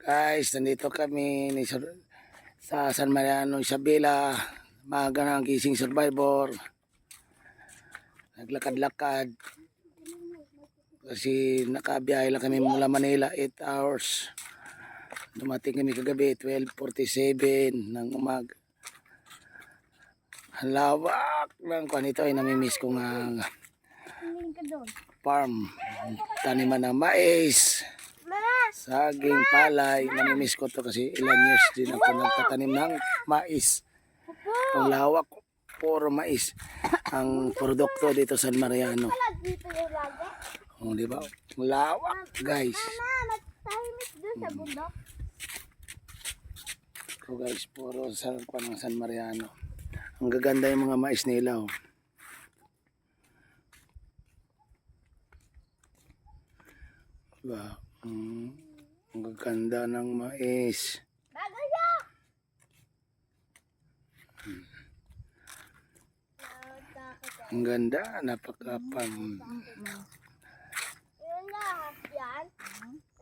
Guys, nandito kami sa San Mariano, Isabela. Maaga ng gising survivor. Naglakad-lakad. Kasi nakabiyahe lang kami mula Manila, 8 hours. Dumating kami kagabi, 12:47 ng umaga. Halawak lang kung ito ay namimiss ko nga farm. Taniman ng mais. Saging, palay, namimiss ko to kasi ilan years din ako nagtatanim ng mais. Ang lawak, puro mais ang produkto dito sa San Mariano. Oh, di ba? Ang lawak, guys. Oh, guys, puro sa ng San Mariano. Ang gaganda yung mga mais nila, oh. Diba? Ang gaganda ng mais. Ang ganda, napakapang.